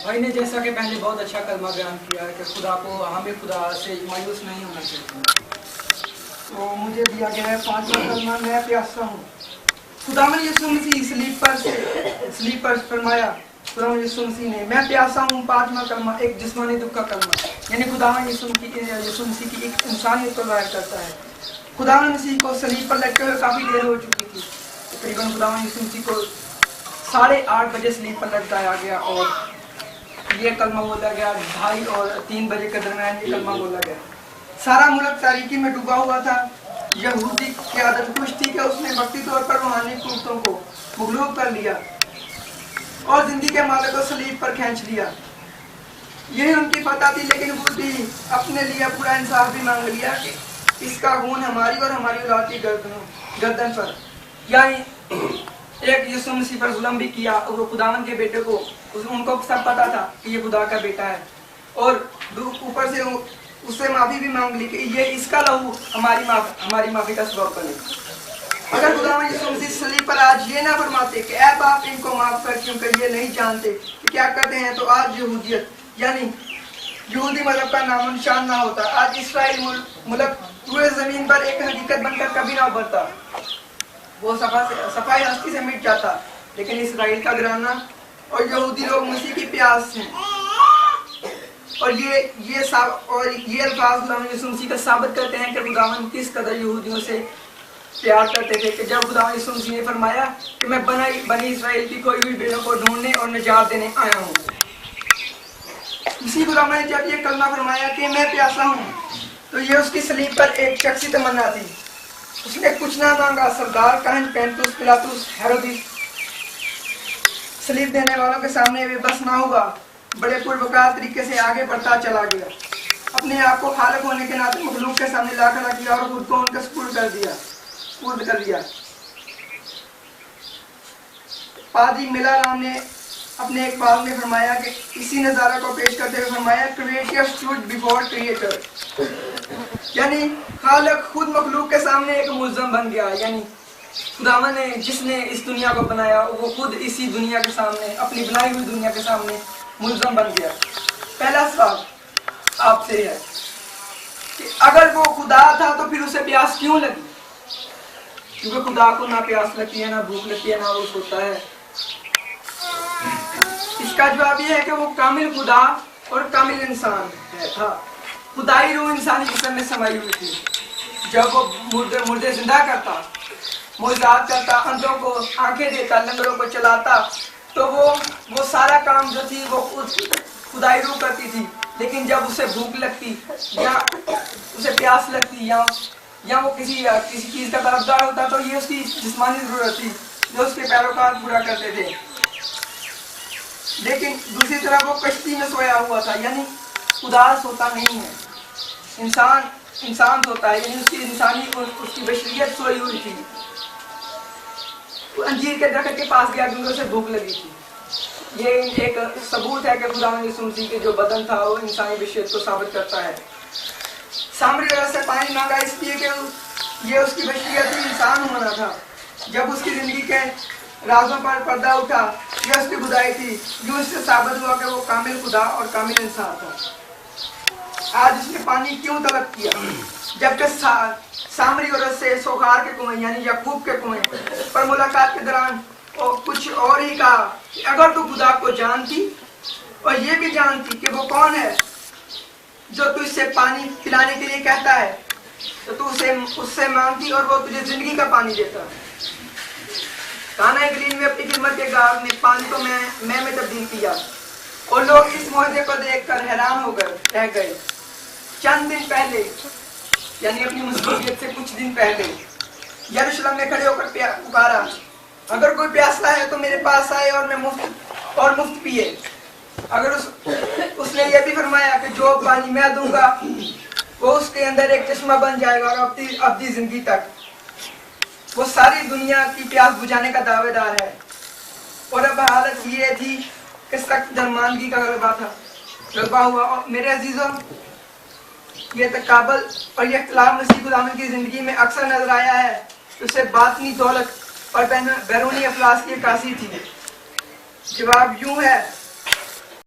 بھائی نے جیسا کہ پہلے بہت اچھا کلمہ بیان کیا ہے کہ خدا کو ہمیں خدا سے مایوس نہیں ہونا چاہیے، تو مجھے دیا گیا ہے 5واں کلمہ، میں پیاسا ہوں۔ خداوند یسوع مسیح سلیب پر فرمایا خداوند یسوع مسیح نے، میں پیاسا ہوں۔ 5واں کلمہ ایک جسمانی دکھ کا کلمہ، یعنی خداوند یسوع مسیح کی ایک انسانیت کو ظاہر کرتا ہے۔ خداوند مسیح کو صلیب پر لٹکے ہوئے کافی دیر ہو چکی تھی، تقریباً خداوند یسوع مسیح کو 8:30 بجے صلیب پر لٹکایا گیا اور یہ کلمہ بولا گیا 2:30 اور 3 بجے کے درمیان یہ کلمہ بولا گیا۔ سارا ملک تاریکی میں ڈوبا ہوا تھا۔ یہودی قیادت خوش تھی کہ اس نے وقتی طور پر روحانی قوتوں کو مغلوب کر لیا اور زندگی کے مالک کو صلیب پر کھینچ لیا۔ یہی ان کی فتح تھی، لیکن وہ بھی اپنے لیے پورا انصاف بھی مانگ لیا کہ اس کا خون ہماری اور ہماری اولاد کی گردن پر، یعنی ایک یسوع مسیح پر ظلم بھی کیا، اور وہ خداوند کے بیٹے کو، ان کو سب پتا تھا کہ یہ خدا کا بیٹا ہے، اور اوپر سے اس سے معافی بھی مانگ لی کہ یہ اس کا لہو ہماری معافی کا سبب بنے۔ اگر خداوند یسوع مسیح صلیب پر آج یہ نہ فرماتے کہ اے باپ ان کو معاف کر کیونکہ یہ نہیں جانتے کہ کیا کرتے ہیں، تو آج یہودیت یعنی یہودی مذہب کا نام و نشان نہ ہوتا۔ آج اسرائیل ملک پورے زمین پر ایک حقیقت بن کر کبھی نہ ابھرتا، وہ صفائی ہستی سے مٹ جاتا۔ لیکن اسرائیل کا گھرانہ اور یہودی لوگ مسیح کی پیاس ہیں، اور یہ الفاظ خداوند یسوع مسیح کا ثابت کرتے ہیں کہ خداوند کس قدر یہودیوں سے پیار کرتے تھے، کہ جب خداوند یسوع مسیح نے فرمایا کہ میں بنی اسرائیل کی کوئی بھی بھیڑوں کو ڈھونڈنے اور نجات دینے آیا ہوں۔ اسی غلام نے جب یہ کلمہ فرمایا کہ میں پیاسا ہوں، تو یہ اس کی صلیب پر ایک شخصی تمنا تھی۔ اس نے کچھ نہ مانگا، سردار کاہن پینتوس پلاطس ہیرودیس صلیب دینے والوں کے سامنے بے بس نہ ہوا، بڑے پروکار طریقے سے آگے بڑھتا چلا گیا، اپنے آپ کو خالق ہونے کے ناطے مخلوق کے سامنے لا کھڑا کیا اور خود کو ان کے سپرد کر دیا۔ پادری میلا رام نے اپنے ایک بات میں فرمایا کہ اسی نظارہ کو پیش کرتے ہوئے فرمایا کریٹر اسٹوڈ بیفور کریٹر، یعنی خالق خود مخلوق کے سامنے ایک ملزم بن گیا، یعنی خداوند نے جس نے اس دنیا کو بنایا وہ خود اسی دنیا کے سامنے، اپنی بنائی ہوئی دنیا کے سامنے ملزم بن گیا۔ پہلا سوال آپ سے ہے کہ اگر وہ خدا تھا تو پھر اسے پیاس کیوں لگی؟ کیونکہ خدا کو نہ پیاس لگتی ہے، نہ بھوک لگتی ہے، نہ وہ سوتا ہے۔ اس کا جواب یہ ہے کہ وہ کامل خدا اور کامل انسان تھا۔ خدائی روح انسانی جسم میں سمائی ہوئی تھی۔ جب وہ مردے زندہ کرتا، معجزات کرتا، اندھوں کو آنکھیں دیتا، لنگڑوں کو چلاتا، تو وہ سارا کام جو تھی وہ خدائی روح کرتی تھی۔ لیکن جب اسے بھوک لگتی یا اسے پیاس لگتی یا وہ کسی چیز کا طلبگار ہوتا، تو یہ اس کی جسمانی ضرورت تھی جو اس کے پیروکار پورا کرتے تھے۔ لیکن دوسری طرف وہ کشتی میں سویا ہوا تھا، یعنی خدا سوتا نہیں ہے، انسان سوتا ہے، یعنی اس کی انسانی اور اس کی بشریت سوئی ہوئی تھی۔ وہ انجیر کے درخت کے پاس گیا کیونکہ اسے بھوک لگی تھی۔ یہ ایک ثبوت ہے کہ خداوند یسوع مسیح کے جو بدن تھا وہ انسانی بشریت کو ثابت کرتا ہے۔ سامری عورت سے پانی مانگا اس لیے کہ یہ اس کی بشریت ہی انسان ہونا تھا۔ جب اس کی زندگی کے رازوں پر پردہ اٹھا، یہ اس کی خدائی تھی، جو اس سے ثابت ہوا کہ وہ کامل خدا اور کامل انسان تھا۔ آج اس نے پانی کیوں طلب کیا؟ جبکہ سامری عورت سے سوغار کے کنویں یعنی یعقوب کے کنویں پر ملاقات کے دوران کچھ اور ہی کہا کہ اگر تو خدا کو جانتی اور یہ بھی جانتی کہ وہ کون ہے جو تجھ سے پانی پلانے کے لیے کہتا ہے، تو تو اس سے مانگتی اور وہ تجھے زندگی کا پانی دیتا۔ کانا گلیل میں اپنی خدمت کے گاہ میں پانی کو میں تبدیل کیا، اور لوگ اس معجزے کو دیکھ کر حیران ہو رہ گئے۔ چند دن پہلے یعنی اپنی مصروفیت سے کچھ دن پہلے یروشلم میں کھڑے ہو کر پکارا، اگر کوئی پیاسا ہے تو میرے پاس آئے اور مفت پیے۔ اگر اس نے یہ بھی فرمایا کہ جو پانی میں دوں گا وہ اس کے اندر ایک چشمہ بن جائے گا اور ابدی زندگی تک، وہ ساری دنیا کی پیاس بجھانے کا دعوے دار ہے۔ اور اب حالت یہ تھی کہ سخت درماندگی کا غلبہ ہوا۔ اور میرے عزیزوں، یہ تقابل اور یہ اختلاف مسیح خداوند کی زندگی میں اکثر نظر آیا ہے۔ اسے باطنی دولت اور بیرونی افلاس کی عکاسی تھی۔ جواب یوں ہے